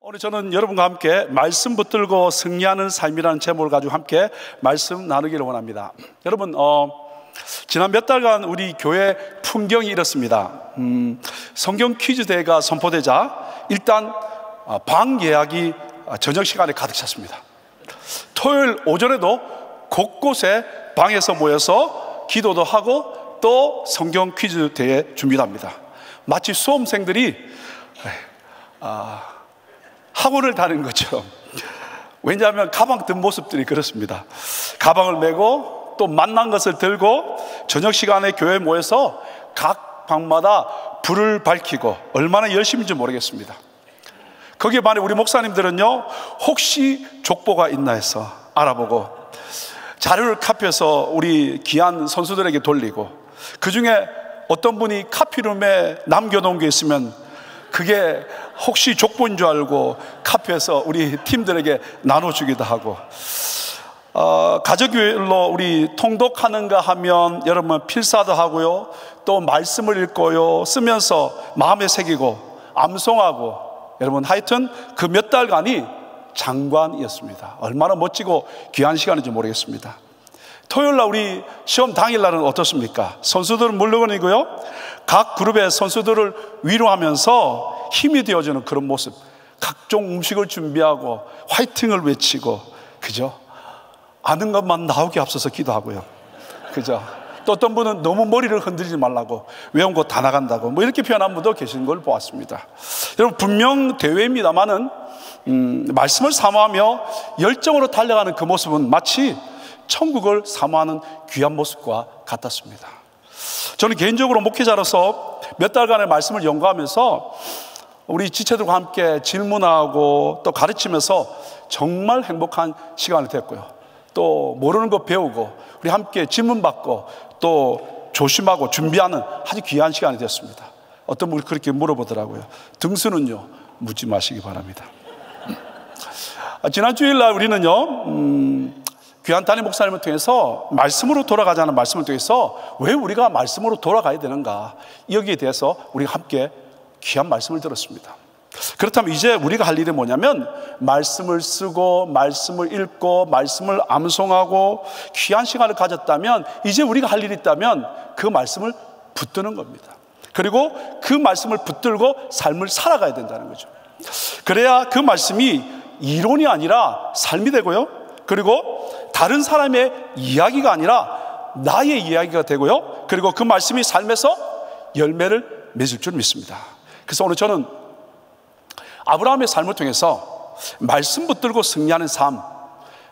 오늘 저는 여러분과 함께 말씀 붙들고 승리하는 삶이라는 제목을 가지고 함께 말씀 나누기를 원합니다. 여러분, 지난 몇 달간 우리 교회 풍경이 이렇습니다. 성경 퀴즈 대회가 선포되자 일단 방 예약이 저녁 시간에 가득 찼습니다. 토요일 오전에도 곳곳에 방에서 모여서 기도도 하고 또 성경 퀴즈 대회 준비를 합니다. 마치 수험생들이 학원을 다니는 것처럼. 왜냐하면 가방 든 모습들이 그렇습니다. 가방을 메고 또 만난 것을 들고 저녁 시간에 교회에 모여서 각 방마다 불을 밝히고 얼마나 열심인지 모르겠습니다. 거기에 반해 우리 목사님들은요, 혹시 족보가 있나 해서 알아보고 자료를 카피해서 우리 귀한 선수들에게 돌리고, 그 중에 어떤 분이 카피룸에 남겨놓은 게 있으면 그게 혹시 족보인 줄 알고 카피해서 우리 팀들에게 나눠주기도 하고, 가족일로 우리 통독하는가 하면 여러분 필사도 하고요, 또 말씀을 읽고요, 쓰면서 마음에 새기고 암송하고, 여러분 하여튼 그 몇 달간이 장관이었습니다. 얼마나 멋지고 귀한 시간인지 모르겠습니다. 토요일날 우리 시험 당일날은 어떻습니까? 선수들은 물론이고요, 각 그룹의 선수들을 위로하면서 힘이 되어주는 그런 모습, 각종 음식을 준비하고 화이팅을 외치고, 그죠? 아는 것만 나오게 앞서서 기도하고요, 그죠? 또 어떤 분은 너무 머리를 흔들지 말라고, 외운 거 다 나간다고, 뭐 이렇게 표현한 분도 계신 걸 보았습니다. 여러분, 분명 대회입니다만은 말씀을 사모하며 열정으로 달려가는 그 모습은 마치 천국을 사모하는 귀한 모습과 같았습니다. 저는 개인적으로 목회자로서 몇 달간의 말씀을 연구하면서 우리 지체들과 함께 질문하고 또 가르치면서 정말 행복한 시간을 됐고요, 또 모르는 거 배우고 우리 함께 질문받고 또 조심하고 준비하는 아주 귀한 시간이 됐습니다. 어떤 분이 그렇게 물어보더라고요. 등수는요, 묻지 마시기 바랍니다. 지난 주일날 우리는요, 귀한 담임 목사님을 통해서 말씀으로 돌아가자는 말씀을 통해서 왜 우리가 말씀으로 돌아가야 되는가, 여기에 대해서 우리가 함께 귀한 말씀을 들었습니다. 그렇다면 이제 우리가 할 일이 뭐냐면 말씀을 쓰고 말씀을 읽고 말씀을 암송하고 귀한 시간을 가졌다면 이제 우리가 할 일이 있다면 그 말씀을 붙드는 겁니다. 그리고 그 말씀을 붙들고 삶을 살아가야 된다는 거죠. 그래야 그 말씀이 이론이 아니라 삶이 되고요, 그리고 다른 사람의 이야기가 아니라 나의 이야기가 되고요, 그리고 그 말씀이 삶에서 열매를 맺을 줄 믿습니다. 그래서 오늘 저는 아브라함의 삶을 통해서 말씀 붙들고 승리하는 삶,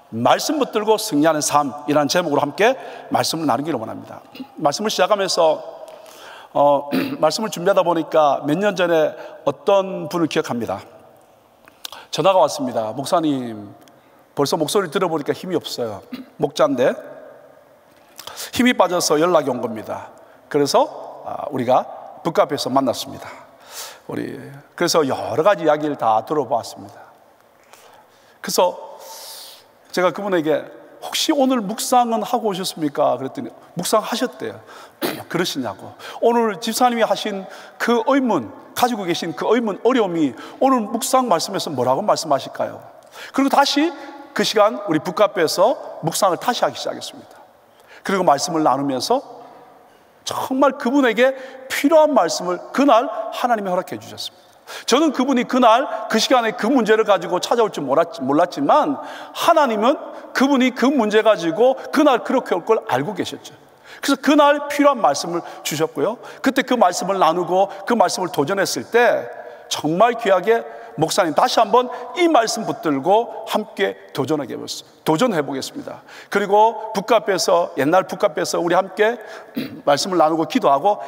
말씀 붙들고 승리하는 삶이라는 제목으로 함께 말씀을 나누기를 원합니다. 말씀을 시작하면서 말씀을 준비하다 보니까 몇 년 전에 어떤 분을 기억합니다. 전화가 왔습니다. 목사님, 벌써 목소리 들어보니까 힘이 없어요. 목자인데 힘이 빠져서 연락이 온 겁니다. 그래서 우리가 북카페에서 만났습니다. 그래서 여러 가지 이야기를 다 들어보았습니다. 그래서 제가 그분에게 혹시 오늘 묵상은 하고 오셨습니까? 그랬더니 묵상하셨대요. 그러시냐고. 오늘 집사님이 하신 그 의문, 가지고 계신 그 의문, 어려움이 오늘 묵상 말씀에서 뭐라고 말씀하실까요? 그리고 다시 그 시간 우리 북카페에서 묵상을 다시 하기 시작했습니다. 그리고 말씀을 나누면서 정말 그분에게 필요한 말씀을 그날 하나님이 허락해 주셨습니다. 저는 그분이 그날 그 시간에 그 문제를 가지고 찾아올 줄 몰랐지만 하나님은 그분이 그 문제 가지고 그날 그렇게 올 걸 알고 계셨죠. 그래서 그날 필요한 말씀을 주셨고요, 그때 그 말씀을 나누고 그 말씀을 도전했을 때 정말 귀하게 목사님 다시 한번 이 말씀 붙들고 함께 도전해 보겠습니다. 그리고 북카페에서, 옛날 북카페에서 우리 함께 말씀을 나누고 기도하고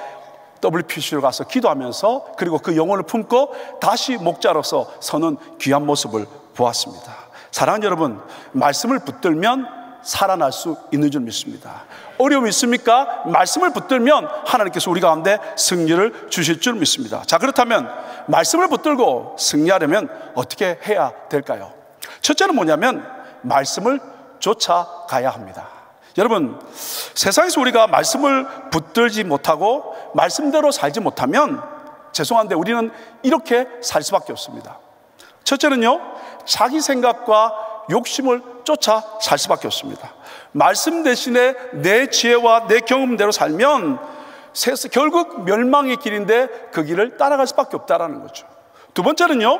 WPC로 가서 기도하면서 그리고 그 영혼을 품고 다시 목자로서 서는 귀한 모습을 보았습니다. 사랑하는 여러분, 말씀을 붙들면 살아날 수 있는 줄 믿습니다. 어려움이 있습니까? 말씀을 붙들면 하나님께서 우리 가운데 승리를 주실 줄 믿습니다. 자, 그렇다면 말씀을 붙들고 승리하려면 어떻게 해야 될까요? 첫째는 뭐냐면 말씀을 쫓아가야 합니다. 여러분, 세상에서 우리가 말씀을 붙들지 못하고 말씀대로 살지 못하면 죄송한데 우리는 이렇게 살 수밖에 없습니다. 첫째는요, 자기 생각과 욕심을 쫓아 살 수밖에 없습니다. 말씀 대신에 내 지혜와 내 경험대로 살면 결국 멸망의 길인데 그 길을 따라갈 수밖에 없다는 거죠. 두 번째는요,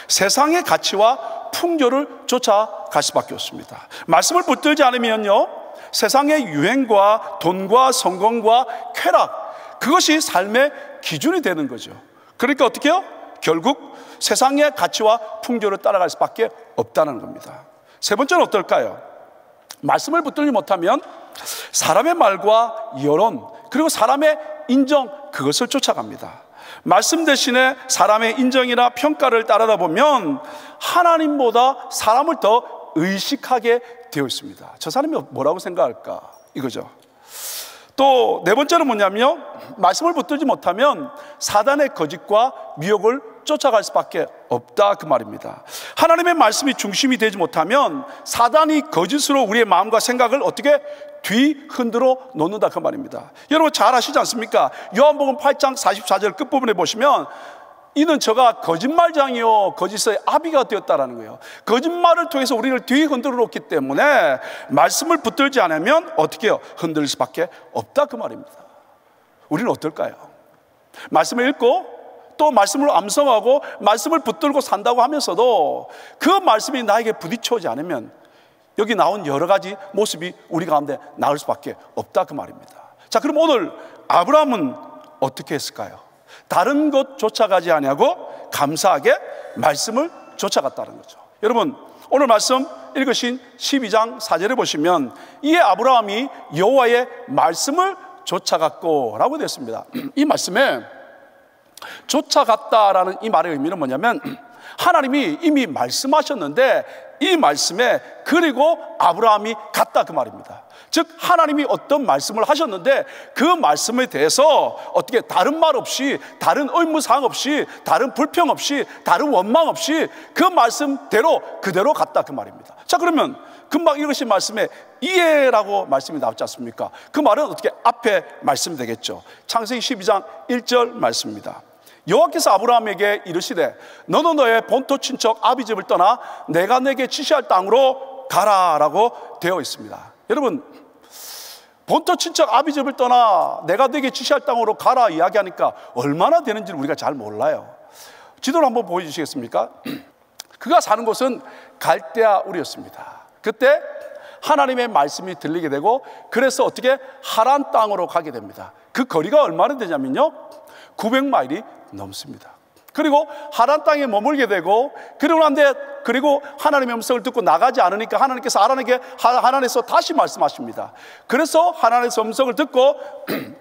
세상의 가치와 풍조를 쫓아갈 수밖에 없습니다. 말씀을 붙들지 않으면요, 세상의 유행과 돈과 성공과 쾌락, 그것이 삶의 기준이 되는 거죠. 그러니까 어떻게 해요? 결국 세상의 가치와 풍조를 따라갈 수밖에 없다는 겁니다. 세 번째는 어떨까요? 말씀을 붙들지 못하면 사람의 말과 여론, 그리고 사람의 인정, 그것을 쫓아갑니다. 말씀 대신에 사람의 인정이나 평가를 따르다 보면 하나님보다 사람을 더 의식하게 되어 있습니다. 저 사람이 뭐라고 생각할까? 이거죠. 또 네 번째는 뭐냐면요, 말씀을 붙들지 못하면 사단의 거짓과 미혹을 쫓아갈 수밖에 없다, 그 말입니다. 하나님의 말씀이 중심이 되지 못하면 사단이 거짓으로 우리의 마음과 생각을 어떻게 뒤흔들어 놓는다, 그 말입니다. 여러분 잘 아시지 않습니까? 요한복음 8장 44절 끝부분에 보시면 이는 저가 거짓말장이요 거짓의 아비가 되었다라는 거예요. 거짓말을 통해서 우리를 뒤흔들어 놓기 때문에 말씀을 붙들지 않으면 어떻게 해요? 흔들릴 수밖에 없다, 그 말입니다. 우리는 어떨까요? 말씀을 읽고 또 말씀을 암송하고 말씀을 붙들고 산다고 하면서도 그 말씀이 나에게 부딪혀오지 않으면 여기 나온 여러 가지 모습이 우리 가운데 나올 수밖에 없다, 그 말입니다. 자, 그럼 오늘 아브라함은 어떻게 했을까요? 다른 것 쫓아가지 아니하고 감사하게 말씀을 쫓아갔다는 거죠. 여러분 오늘 말씀 읽으신 12장 4절에 보시면 이에 아브라함이 여호와의 말씀을 쫓아갔고 라고 되어 있습니다. 이 말씀에 쫓아갔다라는 이 말의 의미는 뭐냐면 하나님이 이미 말씀하셨는데 이 말씀에 그리고 아브라함이 갔다, 그 말입니다. 즉 하나님이 어떤 말씀을 하셨는데 그 말씀에 대해서 어떻게 다른 말 없이, 다른 의무사항 없이, 다른 불평 없이, 다른 원망 없이 그 말씀대로 그대로 갔다, 그 말입니다. 자, 그러면 금방 읽으신 말씀에 이해라고 말씀이 나왔지 않습니까? 그 말은 어떻게 앞에 말씀이 되겠죠. 창세기 12장 1절 말씀입니다. 여호와께서 아브라함에게 이르시되 너는 너의 본토 친척 아비 집을 떠나 내가 내게 지시할 땅으로 가라라고 되어 있습니다. 여러분 본토 친척 아비 집을 떠나 내가 내게 지시할 땅으로 가라 이야기하니까 얼마나 되는지를 우리가 잘 몰라요. 지도를 한번 보여주시겠습니까? 그가 사는 곳은 갈대아 우리였습니다. 그때 하나님의 말씀이 들리게 되고 그래서 어떻게 하란 땅으로 가게 됩니다. 그 거리가 얼마나 되냐면요 900마일이 넘습니다. 그리고 하란 땅에 머물게 되고 그리고 하나님의 음성을 듣고 나가지 않으니까 하나님께서 하란에서 다시 말씀하십니다. 그래서 하나님의 음성을 듣고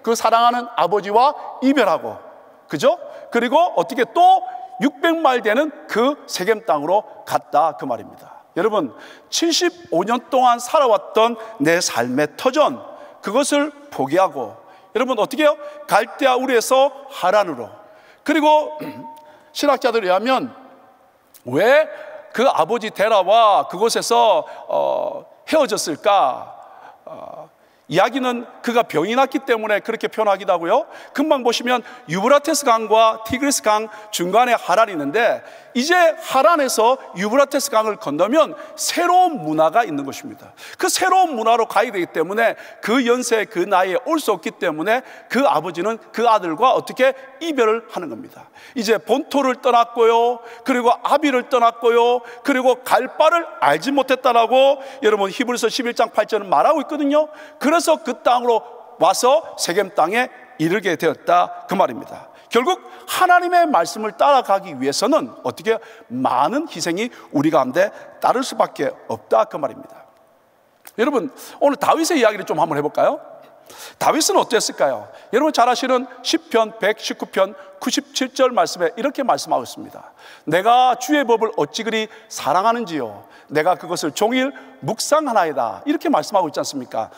그 사랑하는 아버지와 이별하고, 그죠? 그리고 어떻게 또 600마일 되는 그 세겜 땅으로 갔다, 그 말입니다. 여러분 75년 동안 살아왔던 내 삶의 터전, 그것을 포기하고 여러분 어떻게 해요? 갈대아 우리에서 하란으로, 그리고 신학자들에 의하면 왜 그 아버지 데라와 그곳에서 헤어졌을까? 이야기는 그가 병이 났기 때문에 그렇게 표현하기도 하고요. 금방 보시면 유브라테스 강과 티그리스 강 중간에 하란이 있는데 이제 하란에서 유브라테스 강을 건너면 새로운 문화가 있는 것입니다. 그 새로운 문화로 가야 되기 때문에 그 연세 그 나이에 올 수 없기 때문에 그 아버지는 그 아들과 어떻게 이별을 하는 겁니다. 이제 본토를 떠났고요, 그리고 아비를 떠났고요, 그리고 갈 바를 알지 못했다라고 여러분 히브리서 11장 8절은 말하고 있거든요. 그래서 그 땅으로 와서 세겜 땅에 이르게 되었다, 그 말입니다. 결국 하나님의 말씀을 따라가기 위해서는 어떻게 많은 희생이 우리 가운데 따를 수밖에 없다, 그 말입니다. 여러분 오늘 다윗의 이야기를 좀 한번 해볼까요? 다윗은 어땠을까요? 여러분 잘 아시는 시편 119편 97절 말씀에 이렇게 말씀하고 있습니다. 내가 주의 법을 어찌 그리 사랑하는지요 내가 그것을 종일 묵상하나이다, 이렇게 말씀하고 있지 않습니까?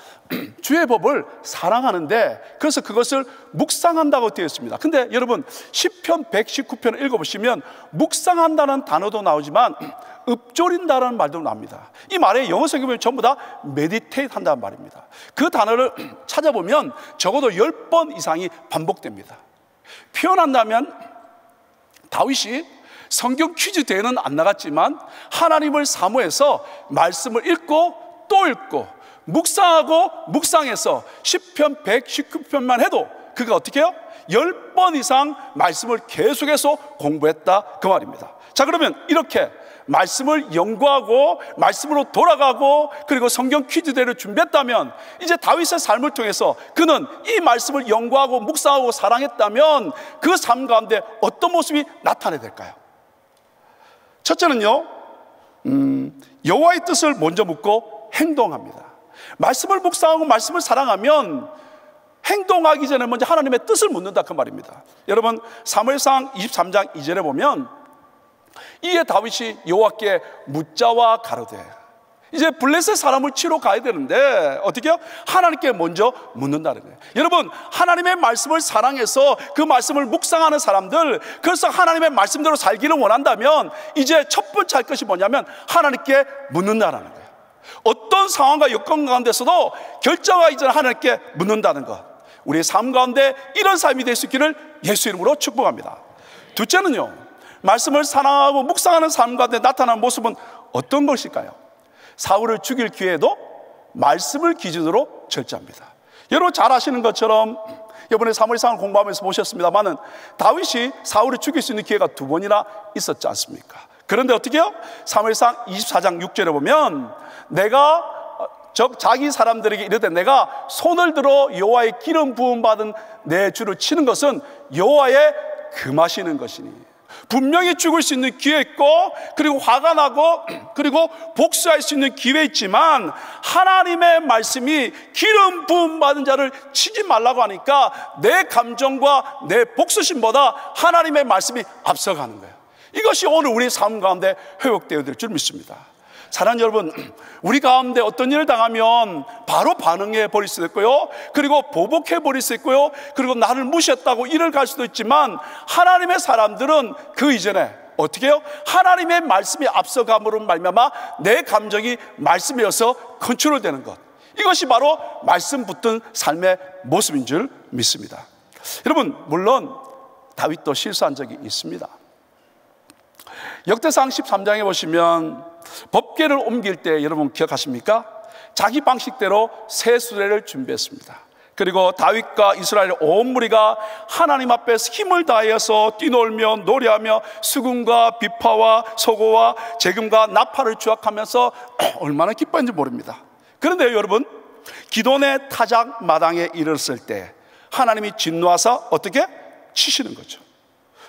주의 법을 사랑하는데 그래서 그것을 묵상한다고 되어 있습니다. 근데 여러분 시편 119편을 읽어보시면 묵상한다는 단어도 나오지만 읊조린다는 말도 나옵니다. 이 말의 영어 성경에 전부 다 meditate 한다는 말입니다. 그 단어를 찾아보면 적어도 10번 이상이 반복됩니다. 표현한다면 다윗이 성경 퀴즈 대회는 안 나갔지만 하나님을 사모해서 말씀을 읽고 또 읽고 묵상하고 묵상해서 10편, 119편만 해도 그가 어떻게 해요? 10번 이상 말씀을 계속해서 공부했다 그 말입니다. 자, 그러면 이렇게 말씀을 연구하고 말씀으로 돌아가고 그리고 성경 퀴즈대를 준비했다면 이제 다윗의 삶을 통해서 그는 이 말씀을 연구하고 묵상하고 사랑했다면 그 삶 가운데 어떤 모습이 나타나야 될까요? 첫째는요, 여호와의 뜻을 먼저 묻고 행동합니다. 말씀을 묵상하고 말씀을 사랑하면 행동하기 전에 먼저 하나님의 뜻을 묻는다 그 말입니다. 여러분, 사무엘상 23장 2절에 보면 이에 다윗이 여호와께 묻자와 가로되, 이제 블레셋 사람을 치러 가야 되는데 어떻게 해요? 하나님께 먼저 묻는다는 거예요. 여러분, 하나님의 말씀을 사랑해서 그 말씀을 묵상하는 사람들, 그래서 하나님의 말씀대로 살기를 원한다면 이제 첫 번째 할 것이 뭐냐면 하나님께 묻는다는 거예요. 어떤 상황과 여건 가운데서도 결정하기 전에 하나님께 묻는다는 것, 우리의 삶 가운데 이런 삶이 될 수 있기를 예수 이름으로 축복합니다. 둘째는요, 말씀을 사랑하고 묵상하는 삶 가운데 나타나는 모습은 어떤 것일까요? 사울을 죽일 기회에도 말씀을 기준으로 절제합니다. 여러분 잘 아시는 것처럼 이번에 사무엘상을 공부하면서 보셨습니다만은 다윗이 사울을 죽일 수 있는 기회가 2번이나 있었지 않습니까? 그런데 어떻게 해요? 사무엘상 24장 6절에 보면 내가 자기 사람들에게 이르되 내가 손을 들어 여호와의 기름 부음 받은 내 주를 치는 것은 여호와의 금하시는 것이니, 분명히 죽을 수 있는 기회 있고 그리고 화가 나고 그리고 복수할 수 있는 기회 있지만 하나님의 말씀이 기름 부음 받은 자를 치지 말라고 하니까 내 감정과 내 복수심보다 하나님의 말씀이 앞서가는 거예요. 이것이 오늘 우리 삶 가운데 회복되어야 될 줄 믿습니다. 사랑하는 여러분, 우리 가운데 어떤 일을 당하면 바로 반응해 버릴 수도 있고요, 그리고 보복해 버릴 수 있고요, 그리고 나를 무시했다고 일을 갈 수도 있지만 하나님의 사람들은 그 이전에 어떻게 해요? 하나님의 말씀이 앞서감으로 말미암아 내 감정이 말씀이어서 컨트롤되는 것, 이것이 바로 말씀 붙든 삶의 모습인 줄 믿습니다. 여러분, 물론 다윗도 실수한 적이 있습니다. 역대상 13장에 보시면 법궤를 옮길 때 여러분 기억하십니까? 자기 방식대로 새 수레를 준비했습니다. 그리고 다윗과 이스라엘 온 무리가 하나님 앞에서 힘을 다해서 뛰놀며 노래하며 수금과 비파와 소고와 재금과 나팔을 주악하면서 얼마나 기뻐했는지 모릅니다. 그런데 여러분, 기돈의 타작 마당에 이르렀을 때 하나님이 진노하사 어떻게? 치시는 거죠.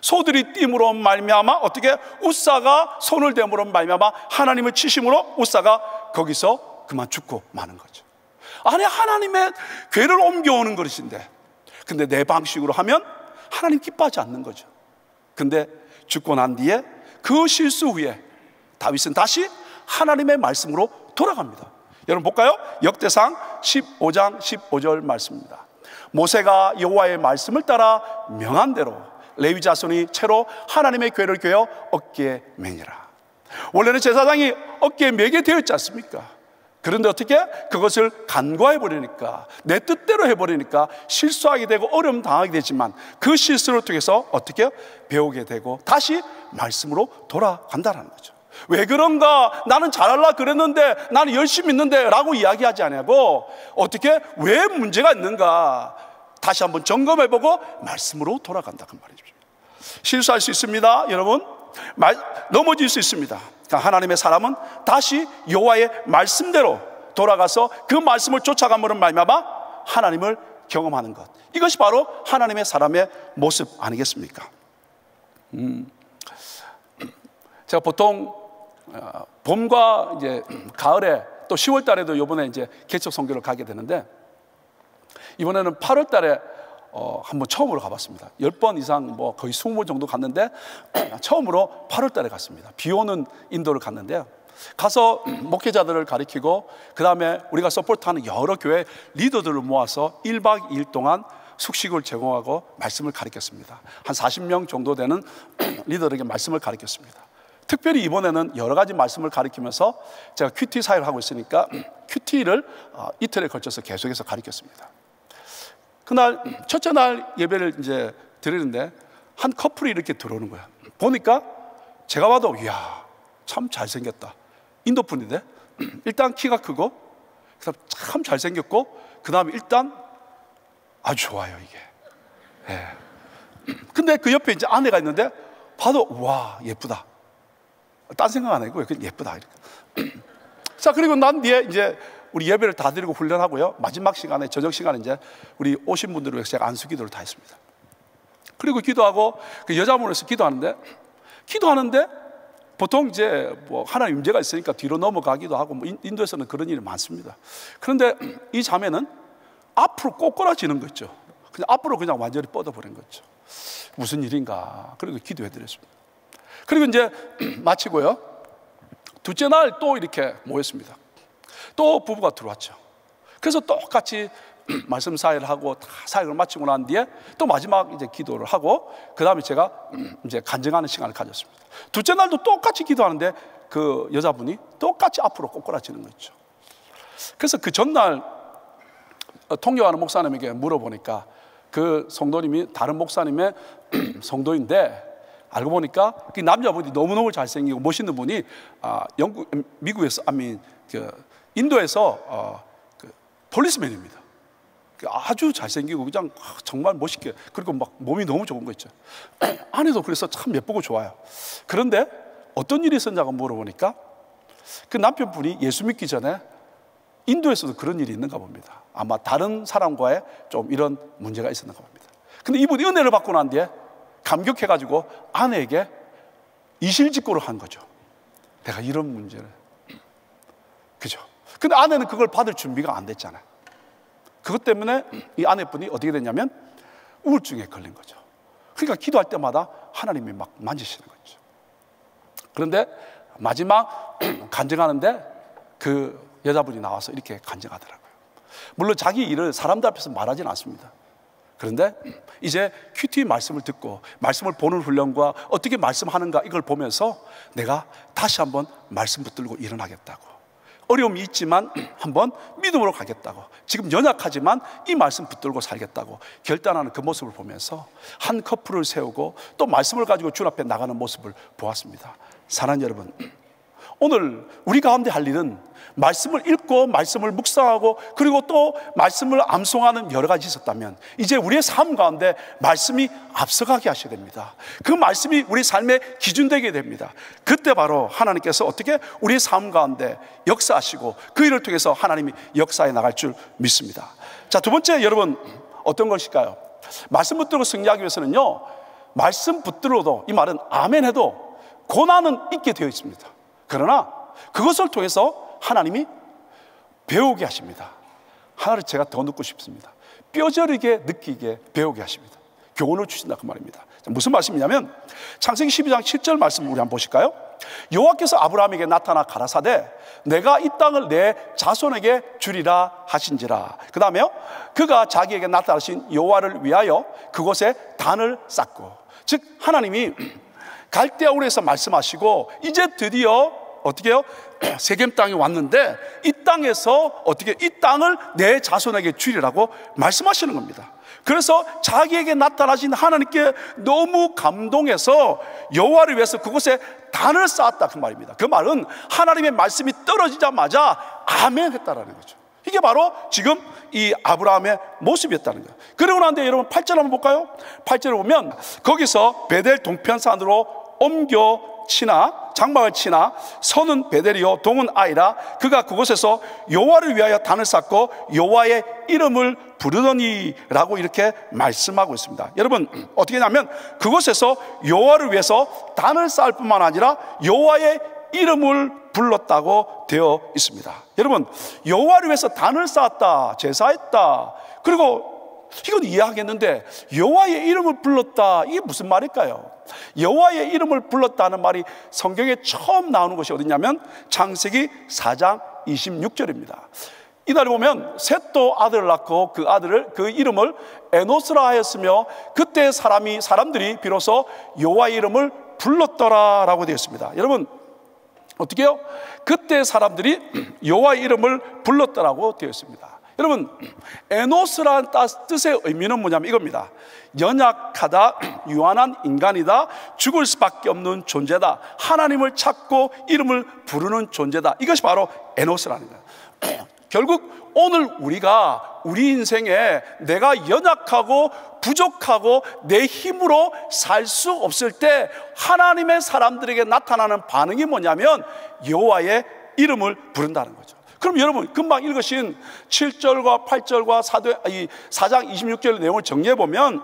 소들이 띠므로 말미암아 어떻게? 우사가 손을 대므로 말미암아 하나님을 치심으로 우사가 거기서 그만 죽고 마는 거죠. 아니, 하나님의 궤를 옮겨오는 것인데 근데 내 방식으로 하면 하나님 기뻐하지 않는 거죠. 근데 죽고 난 뒤에 그 실수 후에 다윗은 다시 하나님의 말씀으로 돌아갑니다. 여러분 볼까요? 역대상 15장 15절 말씀입니다. 모세가 여호와의 말씀을 따라 명한 대로 레위 자손이 채로 하나님의 궤를 꿰어 어깨에 매니라. 원래는 제사장이 어깨에 매게 되었지 않습니까? 그런데 어떻게? 그것을 간과해 버리니까, 내 뜻대로 해버리니까 실수하게 되고 어려움 당하게 되지만 그 실수를 통해서 어떻게? 배우게 되고 다시 말씀으로 돌아간다는 거죠. 왜 그런가? 나는 잘하려고 그랬는데, 나는 열심히 있는데 라고 이야기하지 않고 어떻게? 왜 문제가 있는가? 다시 한번 점검해보고 말씀으로 돌아간다 그 말이죠. 실수할 수 있습니다, 여러분. 넘어질 수 있습니다. 그러니까 하나님의 사람은 다시 여호와의 말씀대로 돌아가서 그 말씀을 쫓아감으로 말미암아 하나님을 경험하는 것, 이것이 바로 하나님의 사람의 모습 아니겠습니까? 제가 보통 봄과 이제 가을에 또 10월 달에도 이번에 이제 개척 선교를 가게 되는데, 이번에는 8월 달에 한번 처음으로 가봤습니다. 10번 이상 뭐 거의 20번 정도 갔는데 처음으로 8월 달에 갔습니다. 비 오는 인도를 갔는데요, 가서 목회자들을 가리키고 그 다음에 우리가 서포트하는 여러 교회 리더들을 모아서 1박 2일 동안 숙식을 제공하고 말씀을 가르쳤습니다. 한 40명 정도 되는 리더들에게 말씀을 가르쳤습니다. 특별히 이번에는 여러 가지 말씀을 가르치면서 제가 큐티 사역을 하고 있으니까 큐티를 이틀에 걸쳐서 계속해서 가르쳤습니다. 그날 첫째 날 예배를 이제 드리는데 한 커플이 이렇게 들어오는 거야. 보니까 제가 봐도 이야, 참 잘생겼다. 인도 분인데 일단 키가 크고 그다음 참 잘생겼고 그다음에 일단 아주 좋아요 이게. 예. 근데 그 옆에 이제 아내가 있는데 봐도 와 예쁘다. 딴 생각 안 하고 그냥 예쁘다 이렇게. 자, 그리고 난 뒤에 이제 우리 예배를 다 드리고 훈련하고요. 마지막 시간에 저녁 시간에 이제 우리 오신 분들을 위해서 제가 안수 기도를 다 했습니다. 그리고 기도하고 그 여자분에서 기도하는데 보통 이제 뭐 하나님 문제가 있으니까 뒤로 넘어가기도 하고 뭐 인도에서는 그런 일이 많습니다. 그런데 이 자매는 앞으로 꼬꾸라지는 거 있죠. 그냥 앞으로 그냥 완전히 뻗어버린 거죠. 무슨 일인가. 그리고 기도해 드렸습니다. 그리고 이제 마치고요. 둘째 날 또 이렇게 모였습니다. 또 부부가 들어왔죠. 그래서 똑같이 말씀 사역을 하고 다 사역을 마치고 난 뒤에 또 마지막 이제 기도를 하고 그 다음에 제가 이제 간증하는 시간을 가졌습니다. 둘째 날도 똑같이 기도하는데 그 여자분이 똑같이 앞으로 꼬꾸라지는 거죠. 그래서 그 전날 통역하는 목사님에게 물어보니까 그 성도님이 다른 목사님의 성도인데 알고 보니까 그 남자분이 너무너무 잘생기고 멋있는 분이 미국에서 인도에서 그 폴리스맨입니다. 아주 잘생기고 그냥 정말 멋있게, 그리고 막 몸이 너무 좋은 거 있죠. 아내도 그래서 참 예쁘고 좋아요. 그런데 어떤 일이 있었냐고 물어보니까 그 남편분이 예수 믿기 전에 인도에서도 그런 일이 있는가 봅니다. 아마 다른 사람과의 좀 이런 문제가 있었는가 봅니다. 근데 이분이 은혜를 받고 난 뒤에 감격해가지고 아내에게 이실직고를 한 거죠. 내가 이런 문제를. 그죠? 근데 아내는 그걸 받을 준비가 안 됐잖아요. 그것 때문에 이 아내분이 어떻게 됐냐면 우울증에 걸린 거죠. 그러니까 기도할 때마다 하나님이 막 만지시는 거죠. 그런데 마지막 간증하는데 그 여자분이 나와서 이렇게 간증하더라고요. 물론 자기 일을 사람들 앞에서 말하지는 않습니다. 그런데 이제 큐티 말씀을 듣고 말씀을 보는 훈련과 어떻게 말씀하는가 이걸 보면서 내가 다시 한번 말씀 붙들고 일어나겠다고, 어려움이 있지만 한번 믿음으로 가겠다고, 지금 연약하지만 이 말씀 붙들고 살겠다고 결단하는 그 모습을 보면서 한 커플을 세우고 또 말씀을 가지고 주 앞에 나가는 모습을 보았습니다. 사랑하는 여러분, 오늘 우리 가운데 할 일은 말씀을 읽고 말씀을 묵상하고 그리고 또 말씀을 암송하는 여러 가지 있었다면 이제 우리의 삶 가운데 말씀이 앞서가게 하셔야 됩니다. 그 말씀이 우리 삶의 기준 되게 됩니다. 그때 바로 하나님께서 어떻게 우리의 삶 가운데 역사하시고 그 일을 통해서 하나님이 역사해 나갈 줄 믿습니다. 자, 두 번째, 여러분 어떤 것일까요? 말씀 붙들고 승리하기 위해서는요, 말씀 붙들어도, 이 말은 아멘 해도 고난은 있게 되어 있습니다. 그러나 그것을 통해서 하나님이 배우게 하십니다. 하나를 제가 더 듣고 싶습니다. 뼈저리게 느끼게 배우게 하십니다. 교훈을 주신다 그 말입니다. 무슨 말씀이냐면 창세기 12장 7절 말씀 우리 한번 보실까요? 여호와께서 아브라함에게 나타나 가라사대 내가 이 땅을 내 자손에게 주리라 하신지라. 그 다음에요, 그가 자기에게 나타나신 여호와를 위하여 그곳에 단을 쌓고, 즉 하나님이 갈대아 우르에서 말씀하시고 이제 드디어 어떻게 해요? 세겜 땅에 왔는데 이 땅에서 어떻게 이 땅을 내 자손에게 주리라고 말씀하시는 겁니다. 그래서 자기에게 나타나신 하나님께 너무 감동해서 여호와를 위해서 그곳에 단을 쌓았다 그 말입니다. 그 말은 하나님의 말씀이 떨어지자마자 아멘 했다라는 거죠. 이게 바로 지금 이 아브라함의 모습이었다는 거예요. 그러고 난데 여러분 8절 한번 볼까요? 8절을 보면 거기서 베델 동편산으로 옮겨 치나 장막을 치나 서는 베델이요 동은 아이라 그가 그곳에서 여호와를 위하여 단을 쌓고 여호와의 이름을 부르더니라고 이렇게 말씀하고 있습니다. 여러분 어떻게 하냐면 그곳에서 여호와를 위해서 단을 쌓을 뿐만 아니라 여호와의 이름을 불렀다고 되어 있습니다. 여러분 여호와를 위해서 단을 쌓았다, 제사했다, 그리고 이건 이해하겠는데 여호와의 이름을 불렀다, 이게 무슨 말일까요? 여호와의 이름을 불렀다는 말이 성경에 처음 나오는 것이 어디냐면 창세기 4장 26절입니다. 이날에 보면 셋도 아들을 낳고 그 이름을 에노스라 하였으며 그때 사람들이 비로소 여호와의 이름을 불렀더라라고 되어 있습니다. 여러분 어떻게 해요? 그때 사람들이 여호와의 이름을 불렀더라고 되어 있습니다. 여러분, 에노스라는 뜻의 의미는 뭐냐면 이겁니다. 연약하다, 유한한 인간이다, 죽을 수밖에 없는 존재다, 하나님을 찾고 이름을 부르는 존재다. 이것이 바로 에노스라는 거예요. 결국 오늘 우리가 우리 인생에 내가 연약하고 부족하고 내 힘으로 살 수 없을 때 하나님의 사람들에게 나타나는 반응이 뭐냐면 여호와의 이름을 부른다는 거죠. 그럼 여러분, 금방 읽으신 7절과 8절과 4장 26절 내용을 정리해 보면,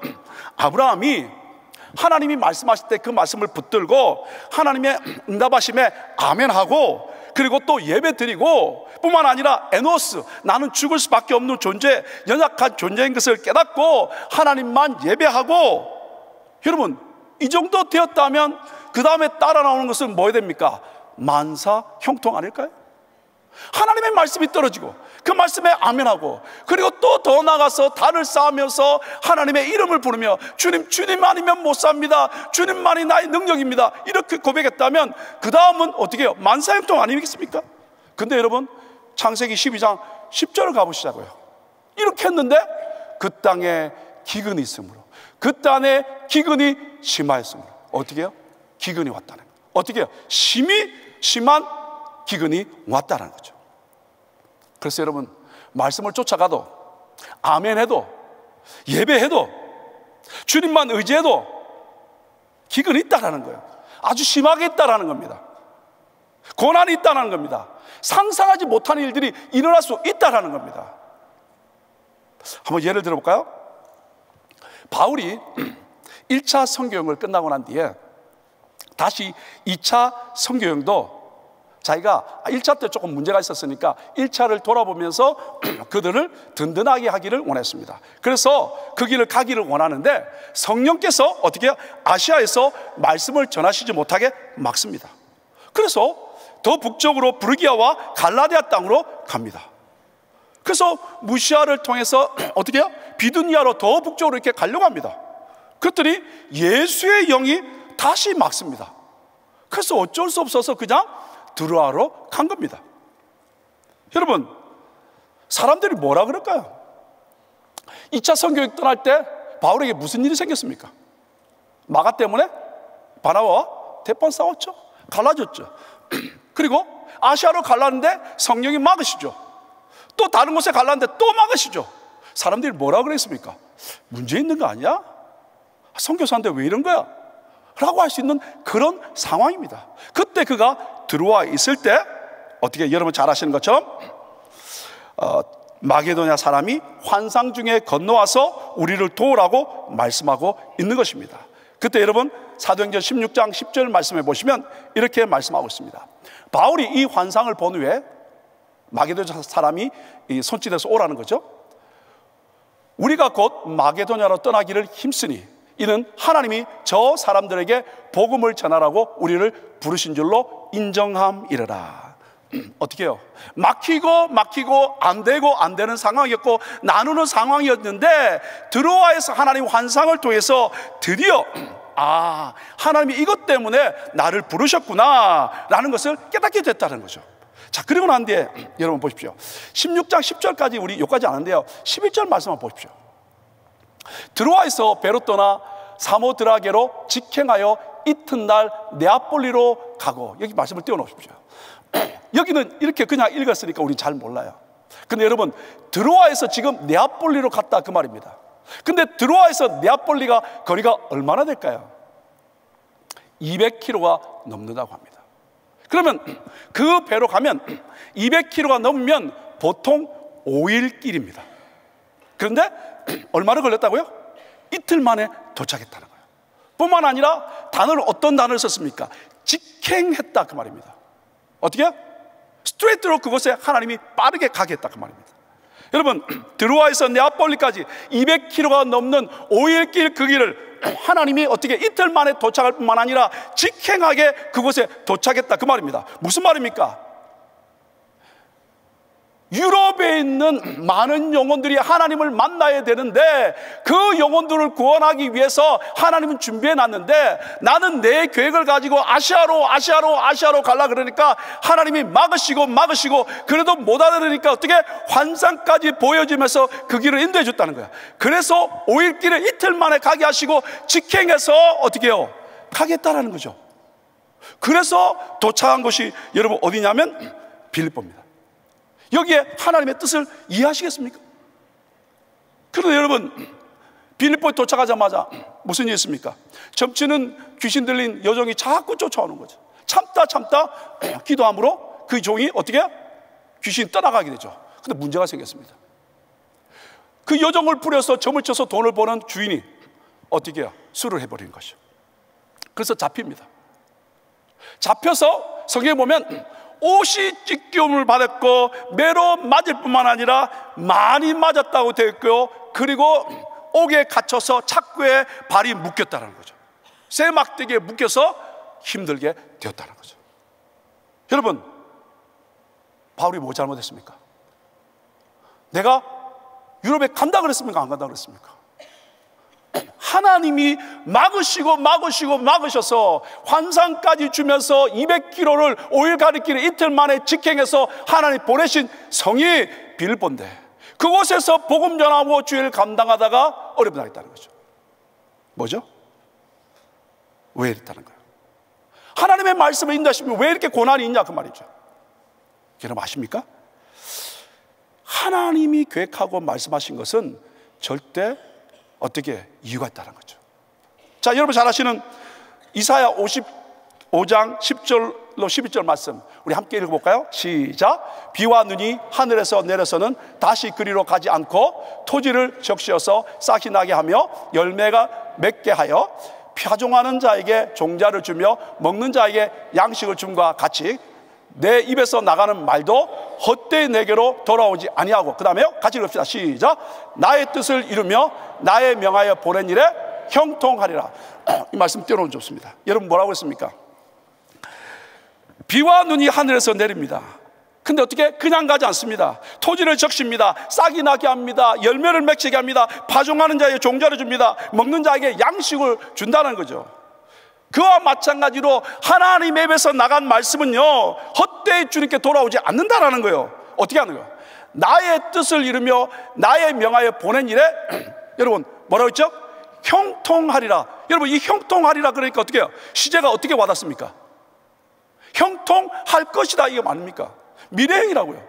아브라함이 하나님이 말씀하실 때 그 말씀을 붙들고 하나님의 응답하심에 아멘하고, 그리고 또 예배 드리고, 뿐만 아니라 에노스, 나는 죽을 수밖에 없는 존재, 연약한 존재인 것을 깨닫고 하나님만 예배하고, 여러분 이 정도 되었다면 그 다음에 따라 나오는 것은 뭐야 됩니까? 만사 형통 아닐까요? 하나님의 말씀이 떨어지고 그 말씀에 아멘하고, 그리고 또 더 나가서 단을 쌓으면서 하나님의 이름을 부르며 주님 아니면 못 삽니다, 주님만이 나의 능력입니다, 이렇게 고백했다면 그 다음은 어떻게 해요? 만사형통 아니겠습니까? 근데 여러분, 창세기 12장 10절을 가보시자고요. 이렇게 했는데 그 땅에 기근이 있으므로, 그 땅에 기근이 심하였으므로 어떻게 해요? 기근이 왔다는 거예요. 어떻게 해요? 심한 기근이 왔다는 거죠. 그래서 여러분, 말씀을 쫓아가도, 아멘해도, 예배해도, 주님만 의지해도 기근이 있다라는 거예요. 아주 심하게 있다라는 겁니다. 고난이 있다라는 겁니다. 상상하지 못하는 일들이 일어날 수 있다라는 겁니다. 한번 예를 들어볼까요? 바울이 1차 선교여행을 끝나고 난 뒤에 다시 2차 선교여행도 자기가 1차 때 조금 문제가 있었으니까 1차를 돌아보면서 그들을 든든하게 하기를 원했습니다. 그래서 그 길을 가기를 원하는데 성령께서 어떻게 해요? 아시아에서 말씀을 전하시지 못하게 막습니다. 그래서 더 북쪽으로 부르기아와 갈라디아 땅으로 갑니다. 그래서 무시아를 통해서 어떻게 해요? 비두니아로 더 북쪽으로 이렇게 가려고 합니다. 그랬더니 예수의 영이 다시 막습니다. 그래서 어쩔 수 없어서 그냥 드로아로 간 겁니다. 여러분, 사람들이 뭐라 그럴까요? 2차 선교행 떠날 때 바울에게 무슨 일이 생겼습니까? 마가 때문에 바나바와 대판 싸웠죠. 갈라졌죠. 그리고 아시아로 갈랐는데 성령이 막으시죠. 또 다른 곳에 갈랐는데 또 막으시죠. 사람들이 뭐라 그랬습니까? 문제 있는 거 아니야? 선교사인데 왜 이런 거야? 라고 할 수 있는 그런 상황입니다. 그때 그가 들어와 있을 때 어떻게, 여러분 잘 아시는 것처럼 마게도냐 사람이 환상 중에 건너와서 우리를 도우라고 말씀하고 있는 것입니다. 그때 여러분 사도행전 16장 10절 말씀해 보시면 이렇게 말씀하고 있습니다. 바울이 이 환상을 본 후에 마게도냐 사람이 손짓해서 오라는 거죠. 우리가 곧 마게도냐로 떠나기를 힘쓰니 이는 하나님이 저 사람들에게 복음을 전하라고 우리를 부르신 줄로 인정함이르라. 어떻게 해요? 막히고 안 되는 상황이었고 나누는 상황이었는데 드로아에서 하나님 환상을 통해서 드디어 하나님이 이것 때문에 나를 부르셨구나 라는 것을 깨닫게 됐다는 거죠. 자, 그리고 난 뒤에 여러분 보십시오. 16장 10절까지 우리 여기까지 아는데요, 11절 말씀만 보십시오. 드로아에서 배로 떠나 사모드라게로 직행하여 이튿날 네아폴리로 가고, 여기 말씀을 띄워놓으십시오. 여기는 이렇게 그냥 읽었으니까 우리 잘 몰라요. 근데 여러분, 드로아에서 지금 네아폴리로 갔다 그 말입니다. 근데 드로아에서 네아폴리가 거리가 얼마나 될까요? 200km가 넘는다고 합니다. 그러면 그 배로 가면 200km가 넘으면 보통 5일 길입니다. 그런데 얼마나 걸렸다고요? 이틀 만에 도착했다는 거예요. 뿐만 아니라 어떤 단어를 썼습니까? 직행했다 그 말입니다. 어떻게? 스트레이트로 그곳에 하나님이 빠르게 가게 했다 그 말입니다. 여러분, 드로아에서 네아폴리까지 200km가 넘는 5일 길 그 길을 하나님이 어떻게 이틀 만에 도착할 뿐만 아니라 직행하게 그곳에 도착했다 그 말입니다. 무슨 말입니까? 유럽에 있는 많은 영혼들이 하나님을 만나야 되는데 그 영혼들을 구원하기 위해서 하나님은 준비해 놨는데 나는 내 계획을 가지고 아시아로 가려고 그러니까 하나님이 막으시고 그래도 못 알아들으니까 어떻게 환상까지 보여주면서 그 길을 인도해 줬다는 거야. 그래서 5일 길을 이틀 만에 가게 하시고 직행해서 어떻게 해요? 가게 했다라는 거죠. 그래서 도착한 곳이 여러분 어디냐면 빌립보입니다. 여기에 하나님의 뜻을 이해하시겠습니까? 그런데 여러분 빌립보에 도착하자마자 무슨 일이 있습니까? 점치는 귀신 들린 여종이 자꾸 쫓아오는 거죠. 참다 기도함으로 그 종이 어떻게 해요? 귀신이 떠나가게 되죠. 근데 문제가 생겼습니다. 그 여종을 부려서 점을 쳐서 돈을 버는 주인이 어떻게 해요? 술을 해버리는 것이죠. 그래서 잡힙니다. 잡혀서 성경에 보면 옷이 찢김을 받았고 매로 맞을 뿐만 아니라 많이 맞았다고 되어 있고요. 그리고 옥에 갇혀서 착고에 발이 묶였다는 거죠. 쇠 막대기에 묶여서 힘들게 되었다는 거죠. 여러분, 바울이 뭐 잘못했습니까? 내가 유럽에 간다 그랬습니까? 안 간다 그랬습니까? 하나님이 막으셔서 환상까지 주면서 200km를 5일 가리키를 이틀 만에 직행해서 하나님 보내신 성이 빌립보인데 그곳에서 복음 전하고 주의를 감당하다가 어려움 당했다는 거죠. 뭐죠? 왜 이랬다는 거예요? 하나님의 말씀을 인도하시면 왜 이렇게 고난이 있냐 그 말이죠. 여러분 아십니까? 하나님이 계획하고 말씀하신 것은 절대 어떻게 이유가 있다는 거죠. 자, 여러분 잘 아시는 이사야 55장 10절로 12절 말씀 우리 함께 읽어볼까요? 시작. 비와 눈이 하늘에서 내려서는 다시 그리로 가지 않고 토지를 적시어서 싹이 나게 하며 열매가 맺게 하여 파종하는 자에게 종자를 주며 먹는 자에게 양식을 줌과 같이 내 입에서 나가는 말도 헛되이 내게로 돌아오지 아니하고 그 다음에요 같이 읽읍시다. 시작. 나의 뜻을 이루며 나의 명하여 보낸 일에 형통하리라. 이 말씀 띄워놓으면 좋습니다. 여러분 뭐라고 했습니까? 비와 눈이 하늘에서 내립니다. 근데 어떻게 그냥 가지 않습니다. 토지를 적십니다. 싹이 나게 합니다. 열매를 맺게 합니다. 파종하는 자에게 종자를 줍니다. 먹는 자에게 양식을 준다는 거죠. 그와 마찬가지로 하나님의 입에서 나간 말씀은요 헛되이 주님께 돌아오지 않는다라는 거예요. 어떻게 하는 거예요? 나의 뜻을 이루며 나의 명하여 보낸 일에 여러분 뭐라고 했죠? 형통하리라. 여러분 이 형통하리라 그러니까 어떻게 해요? 시제가 어떻게 와닿습니까? 형통할 것이다 이게 아닙니까? 미래형이라고요.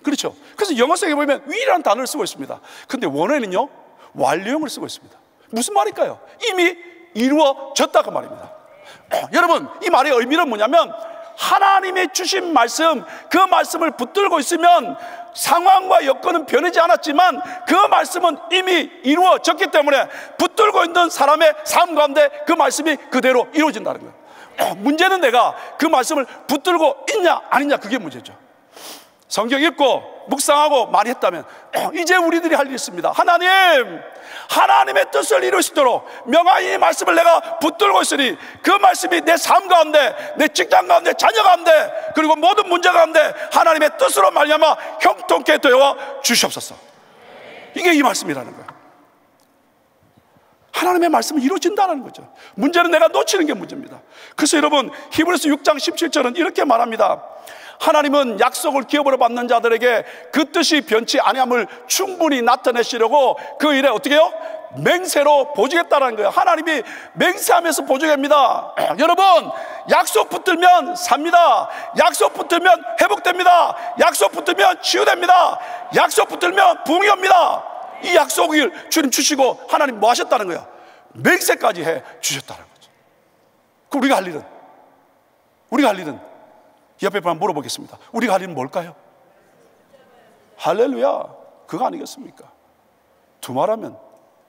그렇죠. 그래서 영어성에 보면 will이라는 단어를 쓰고 있습니다. 근데 원어에는요 완료형을 쓰고 있습니다. 무슨 말일까요? 이미 이루어졌다 그 말입니다. 여러분 이 말의 의미는 뭐냐면 하나님의 주신 말씀 그 말씀을 붙들고 있으면 상황과 여건은 변하지 않았지만 그 말씀은 이미 이루어졌기 때문에 붙들고 있는 사람의 삶 가운데 그 말씀이 그대로 이루어진다는 거예요. 문제는 내가 그 말씀을 붙들고 있냐 아니냐 그게 문제죠. 성경 읽고 묵상하고 많이 했다면 이제 우리들이 할 일이 있습니다. 하나님의 뜻을 이루시도록 명하이 말씀을 내가 붙들고 있으니 그 말씀이 내 삶 가운데 내 직장 가운데 자녀 가운데 그리고 모든 문제 가운데 하나님의 뜻으로 말미암아 형통케 되어 주시옵소서. 이게 이 말씀이라는 거예요. 하나님의 말씀은 이루어진다는 거죠. 문제는 내가 놓치는 게 문제입니다. 그래서 여러분 히브리서 6장 17절은 이렇게 말합니다. 하나님은 약속을 기업으로 받는 자들에게 그 뜻이 변치 아니함을 충분히 나타내시려고 그 일에 어떻게 해요? 맹세로 보증했다는 거예요. 하나님이 맹세하면서 보증합니다. 여러분 약속 붙들면 삽니다. 약속 붙들면 회복됩니다. 약속 붙들면 치유됩니다. 약속 붙들면 부흥이 옵니다. 이 약속을 주님 주시고 하나님 뭐 하셨다는 거예요? 맹세까지 해 주셨다는 거죠. 그럼 우리가 할 일은 옆에 한번 물어보겠습니다. 우리가 할 일은 뭘까요? 할렐루야. 그거 아니겠습니까? 두말하면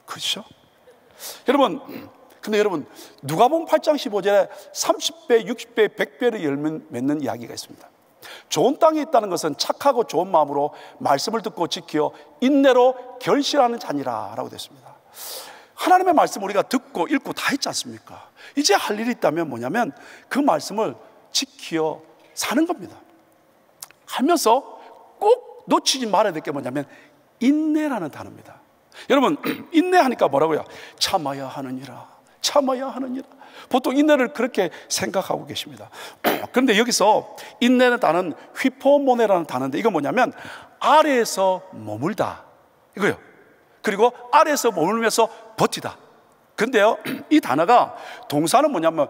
그렇죠? 여러분 근데 여러분 누가복음 8장 15절에 30배, 60배, 100배를 열매 맺는 이야기가 있습니다. 좋은 땅에 있다는 것은 착하고 좋은 마음으로 말씀을 듣고 지켜 인내로 결실하는 자니라 라고 되어 있습니다. 하나님의 말씀 우리가 듣고 읽고 다 했지 않습니까? 이제 할 일이 있다면 뭐냐면 그 말씀을 지켜 사는 겁니다. 하면서 꼭 놓치지 말아야 될 게 뭐냐면 인내라는 단어입니다. 여러분, 인내하니까 뭐라고요? 참아야 하느니라, 참아야 하느니라. 보통 인내를 그렇게 생각하고 계십니다. 그런데 여기서 인내는 단어는 휘포모네라는 단어인데, 이건 뭐냐면 아래에서 머물다 이거요. 그리고 아래에서 머물면서 버티다. 근데요, 이 단어가 동사는 뭐냐면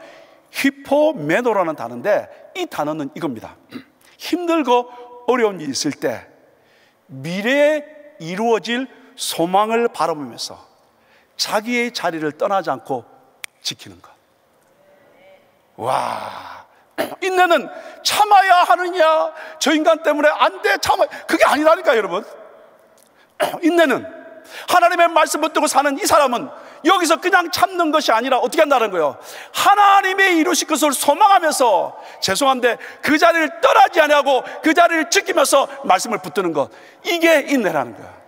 휘포메노라는 단어인데, 이 단어는 이겁니다. 힘들고 어려운 일이 있을 때 미래에 이루어질 소망을 바라보면서 자기의 자리를 떠나지 않고 지키는 것. 와, 인내는 참아야 하느냐, 저 인간 때문에 안 돼, 참아, 그게 아니라니까 여러분. 인내는 하나님의 말씀 붙들고 사는 이 사람은 여기서 그냥 참는 것이 아니라 어떻게 한다는 거예요? 하나님의 이루실 것을 소망하면서, 죄송한데 그 자리를 떠나지 아니하고 그 자리를 지키면서 말씀을 붙드는 것, 이게 인내라는 거예요.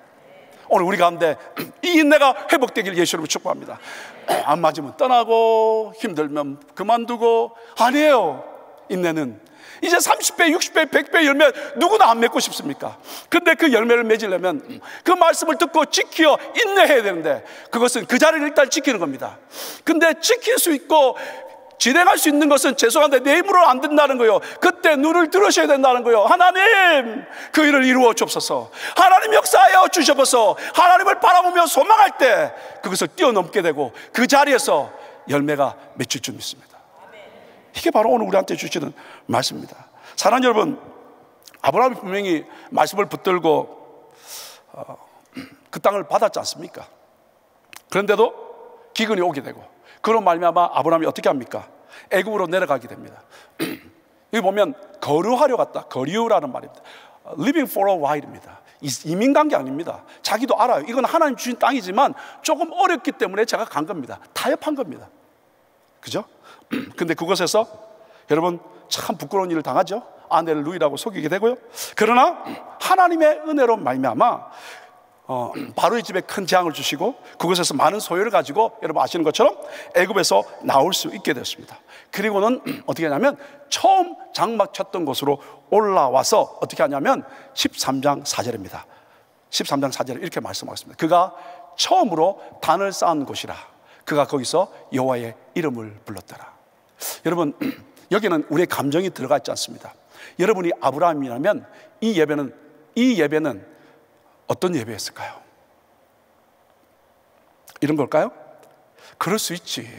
오늘 우리 가운데 이 인내가 회복되길 예수 이름으로 축복합니다. 안 맞으면 떠나고 힘들면 그만두고, 아니에요. 인내는 이제 30배, 60배, 100배 열매 누구나 안 맺고 싶습니까? 근데 그 열매를 맺으려면 그 말씀을 듣고 지켜 인내해야 되는데, 그것은 그 자리를 일단 지키는 겁니다. 근데 지킬 수 있고 진행할 수 있는 것은, 죄송한데 내 힘으로 안 된다는 거예요. 그때 눈을 들으셔야 된다는 거예요. 하나님, 그 일을 이루어 주옵소서. 하나님 역사하여 주셔서 하나님을 바라보며 소망할 때 그것을 뛰어넘게 되고 그 자리에서 열매가 맺힐 줄 믿습니다. 이게 바로 오늘 우리한테 주시는 말씀입니다. 사랑하는 여러분, 아브라함이 분명히 말씀을 붙들고 그 땅을 받았지 않습니까? 그런데도 기근이 오게 되고, 그로 말미암아 아브라함이 어떻게 합니까? 애굽으로 내려가게 됩니다. 여기 보면 거류하려 갔다, 거류라는 말입니다. Living for a while입니다. 이민 간 게 아닙니다. 자기도 알아요. 이건 하나님 주신 땅이지만 조금 어렵기 때문에 제가 간 겁니다. 타협한 겁니다. 그죠? 근데 그곳에서 여러분 참 부끄러운 일을 당하죠. 아내를 누이라고 속이게 되고요. 그러나 하나님의 은혜로 말미암아 바로의 집에 큰 재앙을 주시고 그곳에서 많은 소유를 가지고, 여러분 아시는 것처럼 애굽에서 나올 수 있게 됐습니다. 그리고는 어떻게 하냐면 처음 장막 쳤던 곳으로 올라와서 어떻게 하냐면 13장 4절입니다. 13장 4절에 이렇게 말씀하셨습니다. 그가 처음으로 단을 쌓은 곳이라, 그가 거기서 여호와의 이름을 불렀더라. 여러분, 여기는 우리의 감정이 들어가 있지 않습니다. 여러분이 아브라함이라면 이 예배는 어떤 예배였을까요? 이런 걸까요? 그럴 수 있지.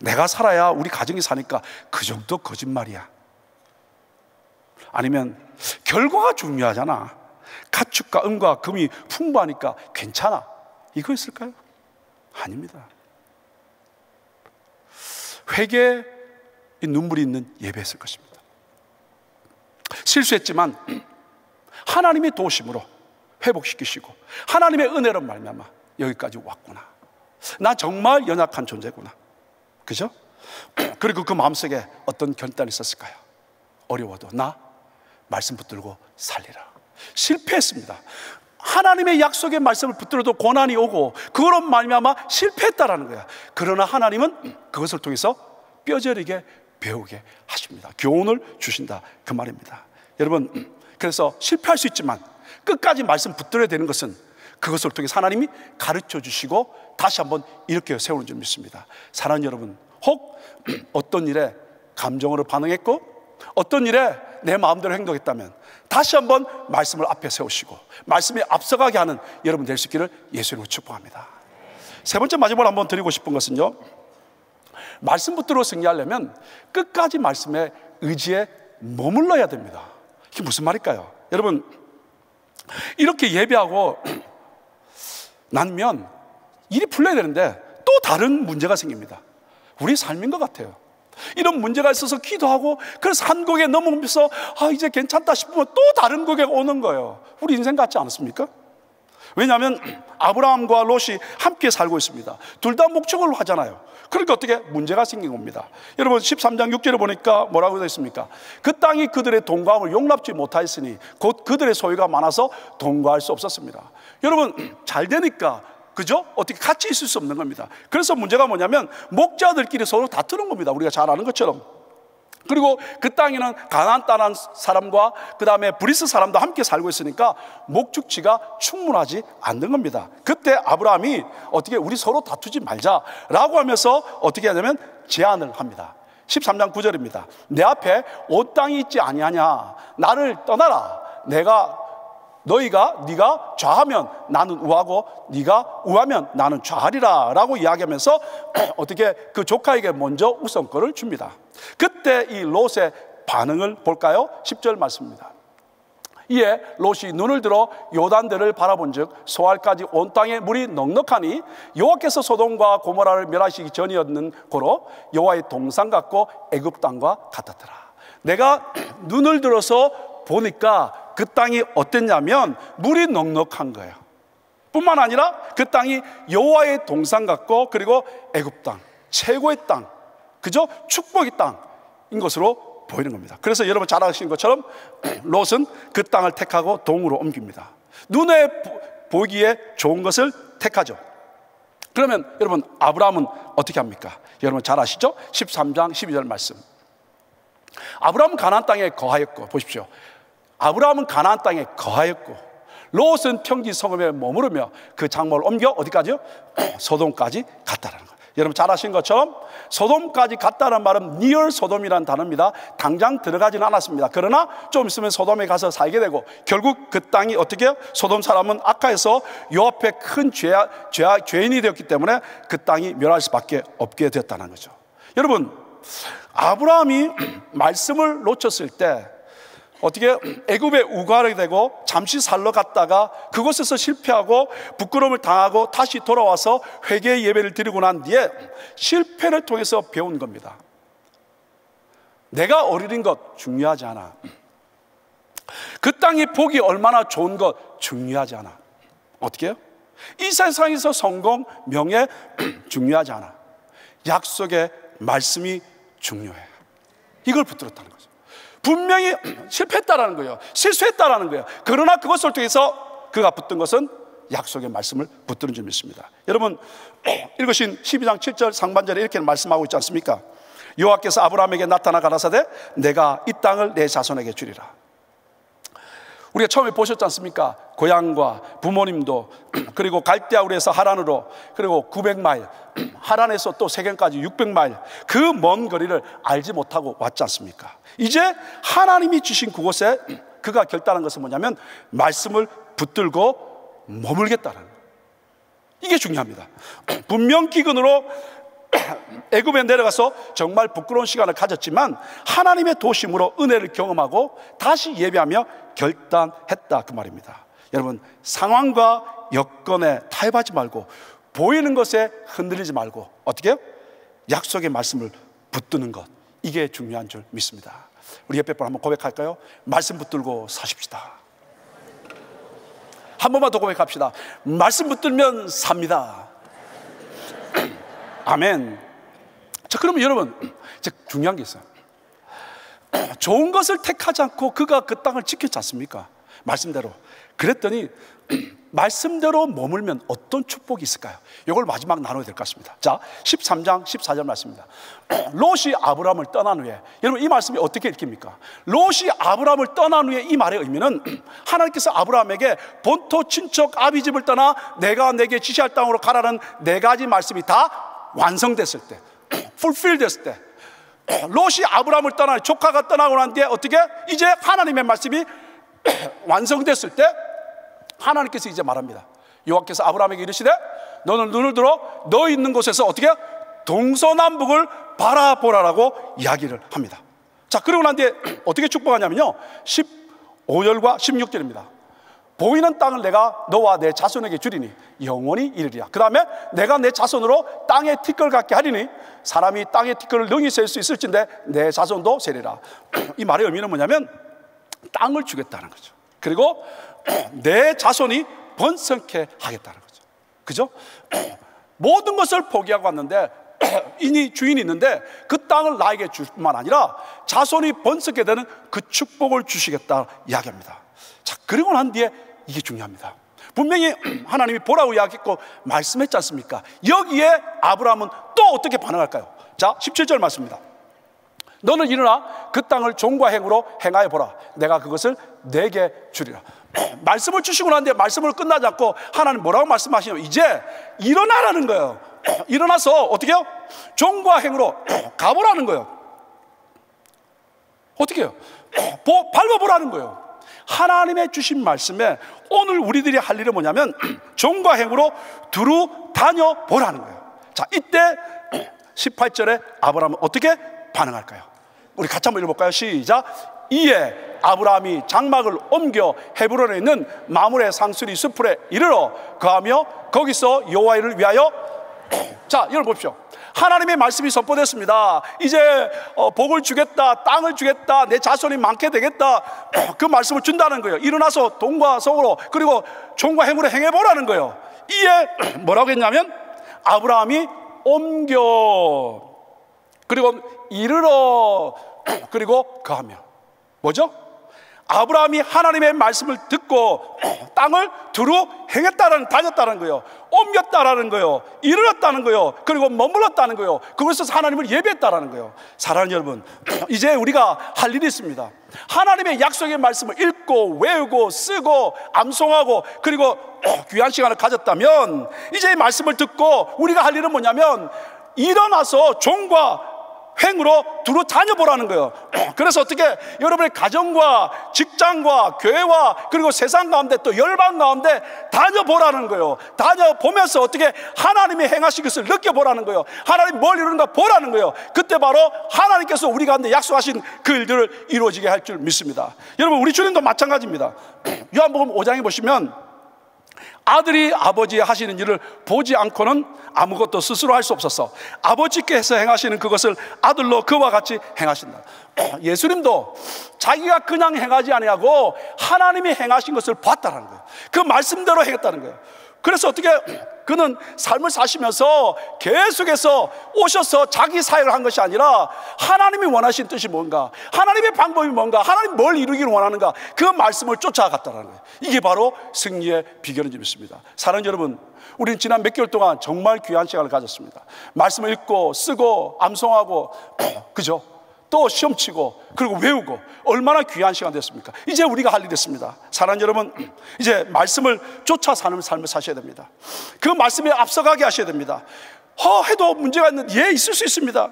내가 살아야 우리 가정이 사니까 그 정도 거짓말이야. 아니면 결과가 중요하잖아. 가축과 은과 금이 풍부하니까 괜찮아. 이거였을까요? 아닙니다. 회개의 눈물이 있는 예배였을 것입니다. 실수했지만 하나님의 도우심으로 회복시키시고 하나님의 은혜로 말미암아 여기까지 왔구나. 나 정말 연약한 존재구나. 그죠? 그리고 그 마음속에 어떤 결단이 있었을까요? 어려워도 나 말씀 붙들고 살리라. 실패했습니다. 하나님의 약속의 말씀을 붙들어도 고난이 오고 그거로 말미암아 실패했다라는 거야. 그러나 하나님은 그것을 통해서 뼈저리게 배우게 하십니다. 교훈을 주신다, 그 말입니다. 여러분, 그래서 실패할 수 있지만 끝까지 말씀 붙들어야 되는 것은 그것을 통해 하나님이 가르쳐 주시고 다시 한번 이렇게 세우는 줄 믿습니다. 사랑하는 여러분, 혹 어떤 일에 감정으로 반응했고 어떤 일에 내 마음대로 행동했다면 다시 한번 말씀을 앞에 세우시고 말씀에 앞서가게 하는 여러분 될 수 있기를 예수 이름으로 축복합니다. 세 번째 마지막으로 한번 드리고 싶은 것은요, 말씀 붙들어 승리하려면 끝까지 말씀에 의지에 머물러야 됩니다. 이게 무슨 말일까요? 여러분, 이렇게 예배하고 나면 일이 풀려야 되는데 또 다른 문제가 생깁니다. 우리 삶인 것 같아요. 이런 문제가 있어서 기도하고 그래서 한 곡에 넘어오면서 이제 괜찮다 싶으면 또 다른 곡에 오는 거예요. 우리 인생 같지 않습니까? 왜냐하면 아브라함과 롯이 함께 살고 있습니다. 둘 다 목적을 하잖아요. 그러니까 어떻게 문제가 생긴 겁니다. 여러분 13장 6절에 보니까 뭐라고 되어 있습니까? 그 땅이 그들의 동거함을 용납지 못하였으니 곧 그들의 소유가 많아서 동거할 수 없었습니다. 여러분 잘 되니까, 그죠? 어떻게 같이 있을 수 없는 겁니다. 그래서 문제가 뭐냐면 목자들끼리 서로 다투는 겁니다. 우리가 잘 아는 것처럼. 그리고 그 땅에는 가나안 땅 사람과 그 다음에 브리스 사람도 함께 살고 있으니까 목축지가 충분하지 않는 겁니다. 그때 아브라함이 어떻게 우리 서로 다투지 말자라고 하면서 어떻게 하냐면 제안을 합니다. 13장 9절입니다. 내 앞에 온 땅이 있지 아니하냐? 나를 떠나라. 네가 좌하면 나는 우하고 네가 우하면 나는 좌하리라 라고 이야기하면서 어떻게 그 조카에게 먼저 우선권을 줍니다. 그때 이 롯의 반응을 볼까요? 10절 말씀입니다. 이에 롯이 눈을 들어 요단들을 바라본즉 소알까지 온 땅에 물이 넉넉하니 여호와께서 소돔과 고모라를 멸하시기 전이었는 고로 여호와의 동산 같고 애굽 땅과 같았더라. 내가 눈을 들어서 보니까 그 땅이 어땠냐면 물이 넉넉한 거예요. 뿐만 아니라 그 땅이 여호와의 동산 같고 그리고 애굽 땅, 최고의 땅, 그죠? 축복의 땅인 것으로 보이는 겁니다. 그래서 여러분 잘 아시는 것처럼 롯은 그 땅을 택하고 동으로 옮깁니다. 눈에 보기에 좋은 것을 택하죠. 그러면 여러분 아브라함은 어떻게 합니까? 여러분 잘 아시죠? 13장 12절 말씀. 아브라함은 가나안 땅에 거하였고, 보십시오. 아브라함은 가나안 땅에 거하였고 롯은 평지 성읍에 머무르며 그 장막을 옮겨 어디까지요? 소돔까지 갔다라는 거예요. 여러분 잘 아시는 것처럼 소돔까지 갔다는 말은 near 소돔이라는 단어입니다. 당장 들어가지는 않았습니다. 그러나 좀 있으면 소돔에 가서 살게 되고 결국 그 땅이 어떻게 해요? 소돔 사람은 악하여서 요 앞에 큰 죄인이 되었기 때문에 그 땅이 멸할 수밖에 없게 되었다는 거죠. 여러분 아브라함이 말씀을 놓쳤을 때 어떻게 애굽에 우가하게 되고 잠시 살러 갔다가 그곳에서 실패하고 부끄러움을 당하고 다시 돌아와서 회개의 예배를 드리고 난 뒤에 실패를 통해서 배운 겁니다. 내가 어리린 것 중요하지 않아. 그 땅이 보기 얼마나 좋은 것 중요하지 않아. 어떻게 해요? 이 세상에서 성공, 명예 중요하지 않아. 약속의 말씀이 중요해. 이걸 붙들었다는 거죠. 분명히 실패했다라는 거예요. 실수했다라는 거예요. 그러나 그것을 통해서 그가 붙든 것은 약속의 말씀을 붙드는 줄 믿습니다. 여러분 읽으신 12장 7절 상반절에 이렇게 말씀하고 있지 않습니까? 여호와께서 아브라함에게 나타나 가라사대 내가 이 땅을 내 자손에게 주리라. 우리가 처음에 보셨지 않습니까? 고향과 부모님도 그리고 갈대아우르에서 하란으로 그리고 900마일 하란에서 또 세겜까지 600마일 그 먼 거리를 알지 못하고 왔지 않습니까? 이제 하나님이 주신 그곳에 그가 결단한 것은 뭐냐면 말씀을 붙들고 머물겠다는 거예요. 이게 중요합니다. 분명 기근으로 애굽에 내려가서 정말 부끄러운 시간을 가졌지만 하나님의 도심으로 은혜를 경험하고 다시 예배하며 결단했다 그 말입니다. 여러분 상황과 여건에 타협하지 말고 보이는 것에 흔들리지 말고 어떻게 해요? 약속의 말씀을 붙드는 것, 이게 중요한 줄 믿습니다. 우리 옆에 분 한번 고백할까요? 말씀 붙들고 사십시다. 한 번만 더 고백합시다. 말씀 붙들면 삽니다. 아멘. 자, 그러면 여러분 이제 중요한 게 있어요. 좋은 것을 택하지 않고 그가 그 땅을 지켰지 않습니까? 말씀대로. 그랬더니 말씀대로 머물면 어떤 축복이 있을까요? 이걸 마지막 나눠야 될 것 같습니다. 자, 13장 14절 말씀입니다. 롯이 아브라함을 떠난 후에, 여러분 이 말씀이 어떻게 읽힙니까? 롯이 아브라함을 떠난 후에 이 말의 의미는 하나님께서 아브라함에게 본토 친척 아비집을 떠나 내가 내게 지시할 땅으로 가라는 네 가지 말씀이 다 완성됐을 때, fulfill 됐을 때, 롯이 아브라함을 떠나 조카가 떠나고 난 뒤에 어떻게 이제 하나님의 말씀이 완성됐을 때 하나님께서 이제 말합니다. 여호와께서 아브라함에게 이르시되 너는 눈을 들어 너 있는 곳에서 어떻게 동서남북을 바라보라라고 이야기를 합니다. 자, 그러고 난 뒤에 어떻게 축복하냐면요 15절과 16절입니다. 보이는 땅을 내가 너와 내 자손에게 주리니 영원히 이르리라. 그 다음에 내가 내 자손으로 땅의 티끌 같게 하리니 사람이 땅의 티끌을 능히 셀 수 있을진데 내 자손도 세리라. 이 말의 의미는 뭐냐면 땅을 주겠다는 거죠. 그리고 내 자손이 번성케 하겠다는 거죠. 그죠? 모든 것을 포기하고 왔는데 이니 주인이 있는데 그 땅을 나에게 줄 뿐만 아니라 자손이 번성케 되는 그 축복을 주시겠다 이야기합니다. 자, 그리고 난 뒤에 이게 중요합니다. 분명히 하나님이 보라고 이야기했고 말씀했지 않습니까? 여기에 아브라함은 또 어떻게 반응할까요? 자, 17절 말씀입니다. 너는 일어나 그 땅을 종과 행으로 행하여 보라. 내가 그것을 내게 주리라. 말씀을 주시고 난데 말씀을 끝나지 않고 하나님 뭐라고 말씀하시냐면 이제 일어나라는 거예요. 일어나서 어떻게 해요? 종과 행으로 가보라는 거예요. 어떻게 해요? 밟아보라는 거예요. 하나님의 주신 말씀에 오늘 우리들이 할 일은 뭐냐면 종과 행으로 두루 다녀보라는 거예요. 자, 이때 18절에 아브라함은 어떻게 반응할까요? 우리 같이 한번 읽어볼까요? 시작. 이에 아브라함이 장막을 옮겨 헤브론에 있는 마므레 상수리 숲에 이르러 거하며 거기서 여호와 일을 위하여. 자, 여러분 보십시오. 하나님의 말씀이 선포됐습니다. 이제 복을 주겠다, 땅을 주겠다, 내 자손이 많게 되겠다, 그 말씀을 준다는 거예요. 일어나서 돈과 성으로 그리고 종과 행으로 행해보라는 거예요. 이에 뭐라고 했냐면 아브라함이 옮겨 그리고 이르러 그리고 거하며. 뭐죠? 아브라함이 하나님의 말씀을 듣고 땅을 두루 행했다는, 다녔다는 거예요. 옮겼다라는 거예요. 이르렀다는 거예요. 그리고 머물렀다는 거예요. 그것에서 하나님을 예배했다라는 거예요. 사랑하는 여러분, 이제 우리가 할 일이 있습니다. 하나님의 약속의 말씀을 읽고 외우고 쓰고 암송하고 그리고 귀한 시간을 가졌다면 이제 이 말씀을 듣고 우리가 할 일은 뭐냐면 일어나서 종과 행으로 두루 다녀보라는 거예요. 그래서 어떻게 여러분의 가정과 직장과 교회와 그리고 세상 가운데 또 열방 가운데 다녀보라는 거예요. 다녀보면서 어떻게 하나님이 행하신 것을 느껴보라는 거예요. 하나님 뭘 이루는가 보라는 거예요. 그때 바로 하나님께서 우리 가운데 약속하신 그 일들을 이루어지게 할 줄 믿습니다. 여러분, 우리 주님도 마찬가지입니다. 요한복음 5장에 보시면 아들이 아버지 하시는 일을 보지 않고는 아무것도 스스로 할 수 없어서 아버지께서 행하시는 그것을 아들로 그와 같이 행하신다. 예수님도 자기가 그냥 행하지 아니하고 하나님이 행하신 것을 봤다는 거예요. 그 말씀대로 행했다는 거예요. 그래서 어떻게 그는 삶을 사시면서 계속해서 오셔서 자기 사역을 한 것이 아니라 하나님이 원하신 뜻이 뭔가, 하나님의 방법이 뭔가, 하나님 뭘 이루기를 원하는가, 그 말씀을 쫓아갔다는 거예요. 이게 바로 승리의 비결인 줄 믿습니다. 사랑하는 여러분, 우리는 지난 몇 개월 동안 정말 귀한 시간을 가졌습니다. 말씀을 읽고 쓰고 암송하고 그죠? 또 시험치고 그리고 외우고 얼마나 귀한 시간 됐습니까? 이제 우리가 할 일이 됐습니다. 사랑하는 여러분, 이제 말씀을 쫓아 사는 삶을 사셔야 됩니다. 그 말씀에 앞서가게 하셔야 됩니다. 해도 문제가 있는, 있을 수 있습니다.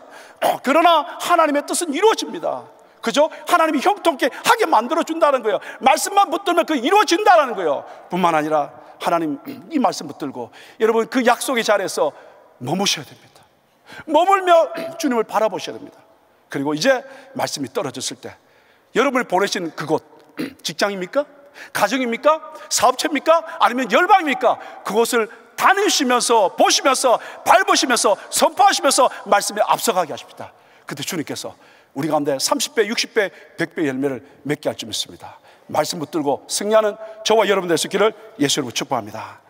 그러나 하나님의 뜻은 이루어집니다. 그죠? 하나님이 형통케 하게 만들어준다는 거예요. 말씀만 붙들면 그 이루어진다는 거예요. 뿐만 아니라 하나님 이 말씀 붙들고 여러분 그 약속의 자리에서 머무셔야 됩니다. 머물며 주님을 바라보셔야 됩니다. 그리고 이제 말씀이 떨어졌을 때 여러분이 보내신 그곳, 직장입니까? 가정입니까? 사업체입니까? 아니면 열방입니까? 그곳을 다니시면서 보시면서 밟으시면서 선포하시면서 말씀에 앞서가게 하십니다. 그때 주님께서 우리 가운데 30배, 60배, 100배 열매를 맺게 할 줄 믿습니다. 말씀 붙들고 승리하는 저와 여러분 될 수 있기를 예수 이름으로 축복합니다.